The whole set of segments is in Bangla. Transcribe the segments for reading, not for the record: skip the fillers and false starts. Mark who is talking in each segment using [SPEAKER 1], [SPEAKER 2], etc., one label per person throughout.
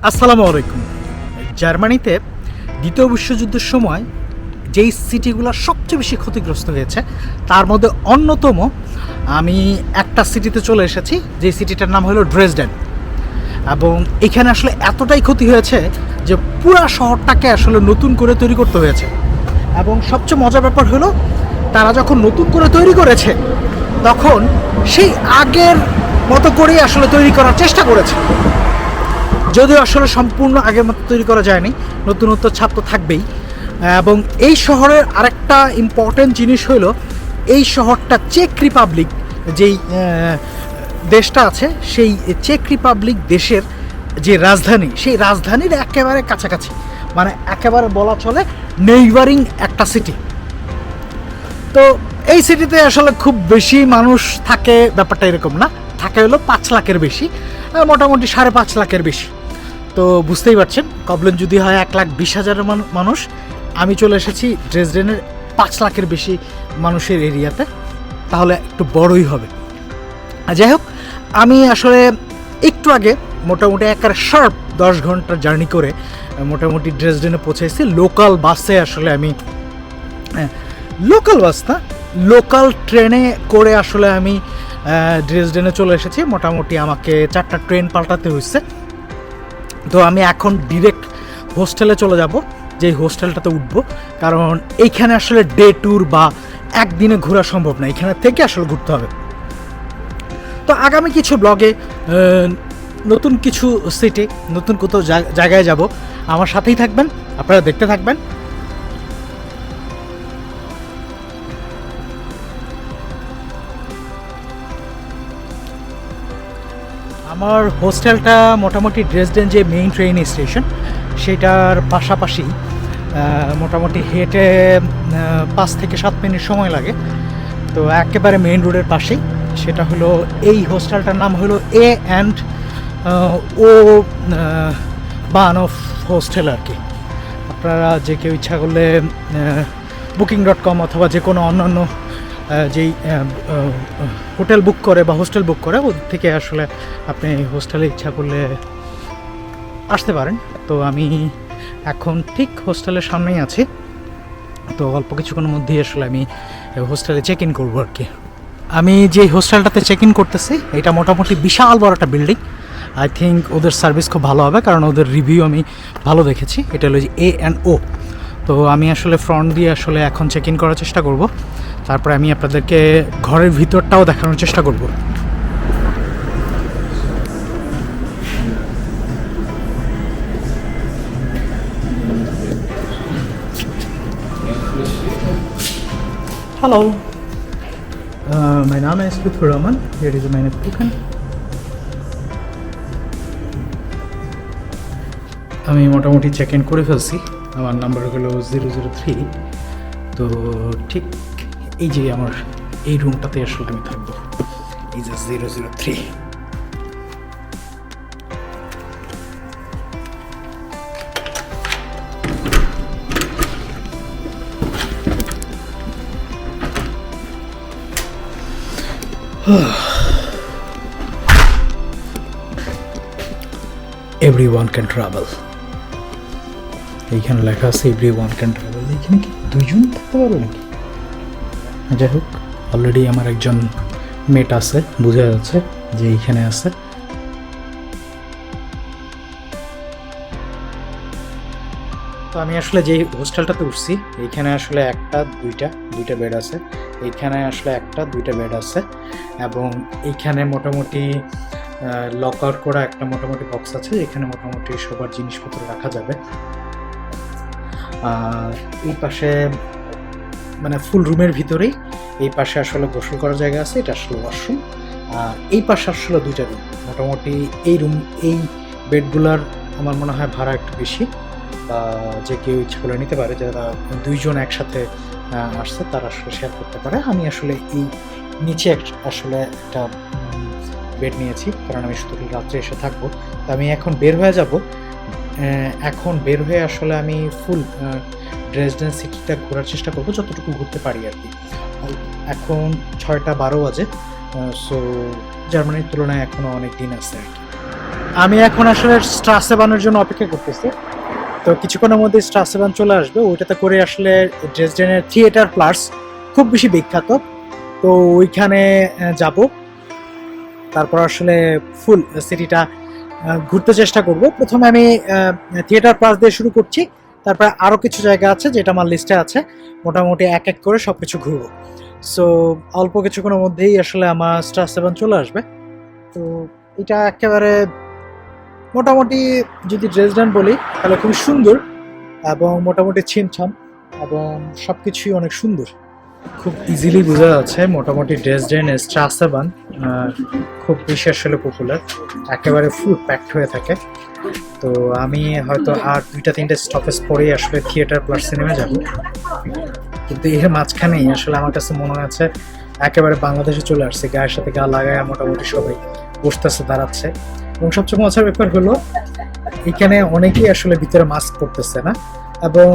[SPEAKER 1] আসসালামু আলাইকুম। জার্মানিতে দ্বিতীয় বিশ্বযুদ্ধের সময় যেই সিটিগুলো সবচেয়ে বেশি ক্ষতিগ্রস্ত হয়েছে তার মধ্যে অন্যতম আমি একটা সিটিতে চলে এসেছি, যে সিটিটার নাম হলো ড্রেসডেন। এবং এখানে আসলে এতটাই ক্ষতি হয়েছে যে পুরা শহরটাকে আসলে নতুন করে তৈরি করতে হয়েছে। এবং সবচেয়ে মজার ব্যাপার হলো, তারা যখন নতুন করে তৈরি করেছে তখন সেই আগের মতো করেই আসলে তৈরি করার চেষ্টা করেছে, যদিও আসলে সম্পূর্ণ আগের মতো তৈরি করা যায়নি, নতুনত্ব ছাপ তো থাকবেই। এবং এই শহরের আরেকটা ইম্পর্টেন্ট জিনিস হলো, এই শহরটা চেক রিপাবলিক যেই দেশটা আছে, সেই চেক রিপাবলিক দেশের যে রাজধানী, সেই রাজধানীর একেবারে কাছাকাছি, মানে একেবারে বলা চলে নেইবারিং একটা সিটি। তো এই সিটিতে আসলে খুব বেশি মানুষ থাকে ব্যাপারটা এরকম না, থাকে হলো 5 লাখের বেশি, মোটামুটি 5.5 লাখের বেশি। তো বুঝতেই পারছেন, কবলেন যদি হয় 1,20,000 মানুষ, আমি চলে এসেছি ড্রেসডেনের 5 লাখের বেশি মানুষের এরিয়াতে, তাহলে একটু বড়ই হবে। যাই হোক, আমি আসলে একটু আগে মোটামুটি একেবারে শার্প 10 ঘন্টার জার্নি করে মোটামুটি ড্রেসডেনে পৌঁছেছি লোকাল বাসে। আসলে আমি লোকাল বাস না, লোকাল ট্রেনে করে আসলে আমি ড্রেসডেনে চলে এসেছি। মোটামুটি আমাকে 4টা ট্রেন পাল্টাতে হয়েছে। তো আমি এখন ডিরেক্ট হোস্টেলে চলে যাব, যেই হোস্টেলটাতে উঠবো, কারণ এইখানে আসলে ডে ট্যুর বা একদিনে ঘোরা সম্ভব না, এখানে থেকে আসলে ঘুরতে হবে। তো আগামী কিছু ব্লগে নতুন কিছু সিটি, নতুন কোথাও জায়গায় যাব, আমার সাথেই থাকবেন, আপনারা দেখতে থাকবেন। আমার হোস্টেলটা মোটামুটি ড্রেসডেন যে মেইন ট্রেন স্টেশন, সেটার পাশাপাশি মোটামুটি হেঁটে 5 থেকে 7 মিনিট সময় লাগে। তো একেবারে মেইন রোডের পাশেই সেটা হলো, এই হোস্টেলটার নাম হলো A&O বানফ হোস্টেল আর কি। আপনারা যে কেউ ইচ্ছা করলে booking.com অথবা যে কোনো অন্যান্য যেই হোটেল বুক করে বা হোস্টেল বুক করে, ওদের থেকে আসলে আপনি হোস্টেলে ইচ্ছা করলে আসতে পারেন। তো আমি এখন ঠিক হোস্টেলের সামনেই আছি, তো অল্প কিছুক্ষণের মধ্যেই আসলে আমি হোস্টেলে চেক ইন করবো আর কি। আমি যে হোস্টেলটাতে চেক ইন করতেছি, এটা মোটামুটি বিশাল বড় একটা বিল্ডিং। আই থিঙ্ক ওদের সার্ভিস খুব ভালো হবে, কারণ ওদের রিভিউ আমি ভালো দেখেছি। এটা হলো যে A&O। তো আমি আসলে ফ্রন্ট দিয়ে আসলে এখন চেক ইন করার চেষ্টা করব, তারপরে আমি আপনাদেরকে ঘরের ভিতরটাও দেখানোর চেষ্টা করব। Hallo, mein Name ist Luther Rahman, hier ist meine Küche. আমি মোটামুটি চেক ইন করে ফেলছি, আমার নাম্বার হলো 003। তো ঠিক এই যে আমার এই রুমটাতে আসলে আমি থাকবো, এই যে 003। Everyone can travel. এইখানে লেখা আছে everyone can travel। এখানে কি 2 জন থাকতে পারবে নাকি? যাই হোক, অলরেডি আমার একজন মেট আছে, বোঝা যাচ্ছে যে এইখানে আছে। তো আমি আসলে যে হোস্টেলটাতে উঠছি, এইখানে আসলে দুইটা বেড আছে। এইখানে আসলে 2টা বেড আছে, এবং এইখানে মোটামুটি লকার করা একটা মোটামুটি বক্স আছে, এখানে মোটামুটি সবার জিনিসপত্র রাখা যাবে। আর এই পাশে মানে ফুল রুমের ভিতরেই এই পাশে আসলে গোসল করার জায়গা আছে, এটা আসলে ওয়াশরুম। আর এই পাশে আসলে 2টা রুম। মোটামুটি এই বেডগুলার আমার মনে হয় ভাড়া একটু বেশি, যে কেউ ইচ্ছা করে নিতে পারে, যারা 2 জন একসাথে আসছে তারা আসলে শেয়ার করতে পারে। আমি আসলে এই নিচে আসলে একটা বেড নিয়েছি, কারণ আমি শুধু রাত্রে এসে থাকবো। তো আমি এখন বের হয়ে যাব। এখন বের হয়ে আসলে আমি ফুল ড্রেসডেন সিটিটা ঘোরার চেষ্টা করবো, যতটুকু ঘুরতে পারি আর কি। এখন 6টা 12 বাজে, সো জার্মানির তুলনায় এখনও অনেক দিন আছে আর কি। আমি এখন আসলে স্ট্রাসেবানের জন্য অপেক্ষা করতেছি। তো কিছুক্ষণের মধ্যে স্ট্রাসেবান চলে আসবে, ওইটাতে করে আসলে ড্রেসডেনের থিয়েটার প্লাস খুব বেশি বিখ্যাত। তো ওইখানে যাব, তারপর আসলে ফুল সিটিটা ঘুরতে চেষ্টা করব। প্রথমে আমি থিয়েটার প্লাস দিয়ে শুরু করছি, তারপর আরও কিছু জায়গা আছে যেটা আমার লিস্টে আছে, মোটামুটি এক এক করে সব কিছু ঘুরবো। সো অল্প কিছুক্ষণের মধ্যেই আসলে আমার স্ট্রাসেবান চলে আসবে। তো এটা একেবারে মোটামুটি যদি ড্রেসডেন বলি তাহলে খুবই সুন্দর এবং মোটামুটি ছিমছাম এবং সব কিছুই অনেক সুন্দর। খুব ইজিলি বোঝা যাচ্ছে মোটামুটি ড্রেসডেন স্ট্রাসেবান খুব বেশি আসলে পপুলার, একেবারে ফুল প্যাকড হয়ে থাকে। তো আমি হয়তো আর 2-3টে স্টপেজ পরেই আসলে থিয়েটার প্লাস সিনেমা যাব, কিন্তু এর মাঝখানেই আসলে আমার কাছে মনে হচ্ছে একেবারে বাংলাদেশে চলে আসছে, গায়ের সাথে গা লাগায় মোটামুটি সবাই বসতেছে, দাঁড়াচ্ছে। এবং সবচেয়ে মজার ব্যাপার হলো এখানে অনেকেই আসলে ভিতরে মাস্ক পরতেছে না। এবং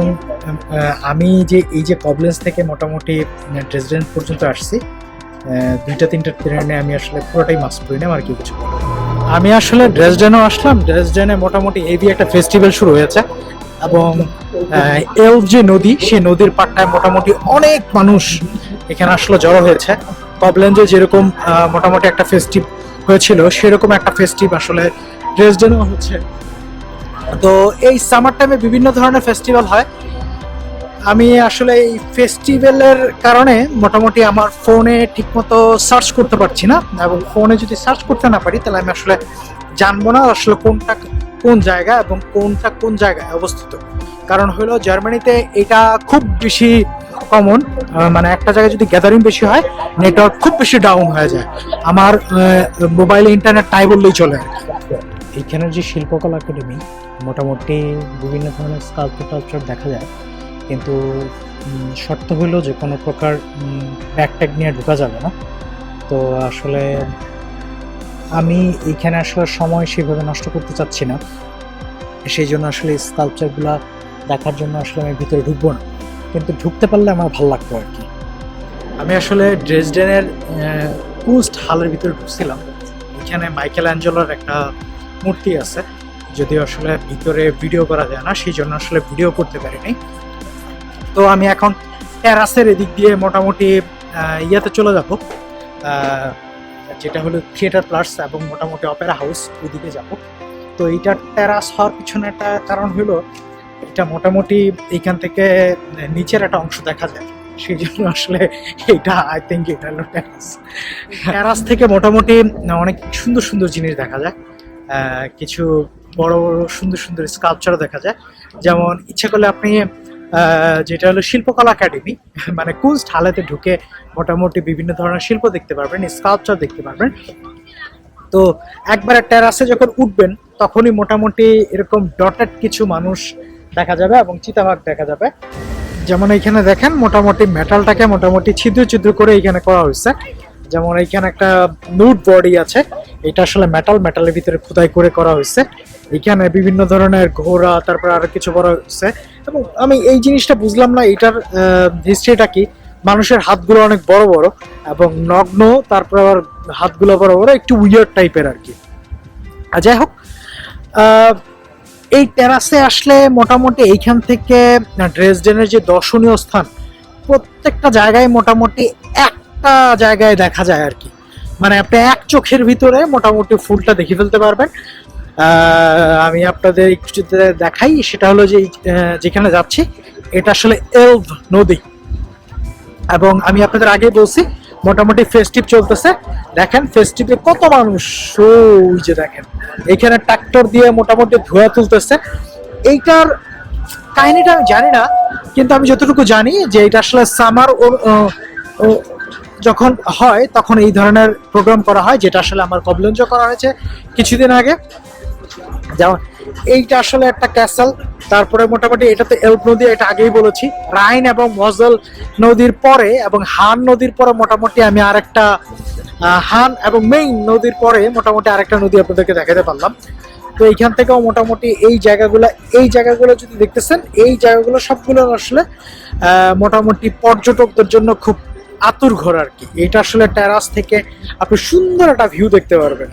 [SPEAKER 1] আমি যে এই যে কবলেন্স থেকে মোটামুটি ড্রেসডেন পর্যন্ত আসছি, 2-3টে ট্রেনে আমি আসলে পুরোটাই মাস্ক পরি না, আর কি কিছু বলবো। আমি আসলে ড্রেসডেনও আসলাম, ড্রেসডেনে মোটামুটি হেভি একটা ফেস্টিভ্যাল শুরু হয়েছে এবং এলভ যে নদী, সেই নদীর পাড়টায় মোটামুটি অনেক মানুষ এখানে আসলে জড়ো হয়েছে। কবলেন্সে যেরকম মোটামুটি একটা ফেস্টিভ হয়েছিল, সেরকম একটা ফেস্টিভ আসলে ড্রেসডেনও হচ্ছে। তো এই সামার টাইমে বিভিন্ন ধরনের ফেস্টিভ্যাল হয়। আমি আসলে এই ফেস্টিভ্যালের কারণে মোটামুটি আমার ফোনে ঠিকমতো সার্চ করতে পারছি না, এবং ফোনে যদি সার্চ করতে না পারি তাহলে আমি আসলে জানবো না আসলে কোনটা কোন জায়গা এবং কোনটা কোন জায়গায় অবস্থিত। কারণ হলো জার্মানিতে এটা খুব বেশি কমন, মানে একটা জায়গায় যদি গ্যাদারিং বেশি হয় নেটওয়ার্ক খুব বেশি ডাউন হয়ে যায়। আমার মোবাইলে ইন্টারনেট নাই বললেই চলে আর কি। এইখানের যে শিল্পকলা একাডেমি, মোটামুটি বিভিন্ন ধরনের স্কাল্পচার টাল্পচার দেখা যায়, কিন্তু শর্ত হলো যে কোনো প্রকার ব্যাকট্যাগ নিয়ে ঢোকা যাবে না। তো আসলে আমি এইখানে আসলে সময় সেভাবে নষ্ট করতে চাচ্ছি না, সেই জন্য আসলে স্কাল্পচারগুলো দেখার জন্য আসলে আমি ভিতরে ঢুকবো না, কিন্তু ঢুকতে পারলে আমার ভালো লাগতো আর কি। আমি আসলে ড্রেসডেনের কুস্ট হালের ভিতরে ঢুকছিলাম। এখানে মাইকেল অ্যাঞ্জেলোর একটা মূর্তি আছে, যদিও আসলে ভিতরে ভিডিও করা যায় না, সেই জন্য আসলে ভিডিও করতে পারিনি। তো আমি এখন টেরাসের এদিক দিয়ে মোটামুটি ইয়াতে চলে যাব, যেটা হলো থিয়েটার প্লাস এবং মোটামুটি অপেরা হাউস, ওইদিকে যাব। তো এইটা টেরাস হওয়ার পিছনে একটা কারণ হলো এটা মোটামুটি এইখান থেকে নিচের একটা অংশ দেখা যায়, সেই জন্য আসলে এটা আই থিঙ্ক এটা হলো টেরাস। টেরাস থেকে মোটামুটি অনেক সুন্দর সুন্দর জিনিস দেখা যায়, কিছু বড় বড় সুন্দর সুন্দর স্কাল্পচারও দেখা যায়। যেমন ইচ্ছে করলে আপনি যেটা হলো শিল্পকলা একাডেমি, মানে কুস্ট হালেতে ঢুকে মোটামুটি বিভিন্ন ধরনের শিল্প দেখতে পারবেন, স্কাল্পচার দেখতে পারবেন। তো একবারে টেরাসে যখন উঠবেন তখনই মোটামুটি এরকম ডটেড কিছু মানুষ দেখা যাবে এবং চিতাবাঘ দেখা যাবে। যেমন এইখানে দেখেন মোটামুটি মেটালটাকে মোটামুটি ছিদ্র ছিদ্র করে এইখানে করা হয়েছে। যেমন এইখানে একটা নুড বডি আছে, এটা আসলে মেটালের ভিতরে খোদাই করে করা হয়েছে। এখানে বিভিন্ন ধরনের ঘোড়া, তারপর আরো কিছু করা হয়েছে। এবং আমি এই জিনিসটা বুঝলাম না এটার হিস্ট্রিটা কি। মানুষের হাতগুলো অনেক বড় বড় এবং নগ্ন, তারপর আবার হাতগুলো বড় বড়, একটু উইয়ার্ড টাইপের আর কি। যাই হোক, এই টেরাসে আসলে মোটামুটি এইখান থেকে ড্রেসডেনের যে দর্শনীয় স্থান প্রত্যেকটা জায়গায় মোটামুটি একটা জায়গায় দেখা যায় আর কি। মানে আপনি এক চোখের ভিতরে মোটামুটি ফুলটা দেখে ফেলতে পারবেন। আমি আপনাদের একটু দেখাই, সেটা হলো যে যেখানে যাচ্ছি এটা আসলে এলভ নদী, এবং আমি আপনাদের আগেই বলছি মোটামুটি ফেস্টিভ চলতেছে। দেখেন ফেস্টিভে কত মানুষ, ওই যে দেখেন এখানে ট্রাক্টর দিয়ে মোটামুটি ধোঁয়া তুলতেছে। এইটার কাহিনীটা আমি জানি না, কিন্তু আমি যতটুকু জানি যে এটা আসলে সামার যখন হয় তখন এই ধরনের প্রোগ্রাম করা হয়, যেটা আসলে আমার কবলেঞ্জ করা হয়েছে কিছুদিন আগে। যেমন এইটা আসলে একটা ক্যাসেল, তারপরে মোটামুটি এটা তো এলব নদী, এটা আগেই বলেছি। রাইন এবং মজেল নদীর পরে এবং হান নদীর পরে মোটামুটি আমি আরেকটা হান এবং মেইন নদীর পরে মোটামুটি আরেকটা নদী আপনাদেরকে দেখাতে পারলাম। তো এইখান থেকেও মোটামুটি এই জায়গাগুলো যদি দেখতেছেন, এই জায়গাগুলো সবগুলো আসলে মোটামুটি পর্যটকদের জন্য খুব আতুর ঘর আর কি। এটা আসলে টেরাস থেকে আপনি সুন্দর একটা ভিউ দেখতে পারবেন।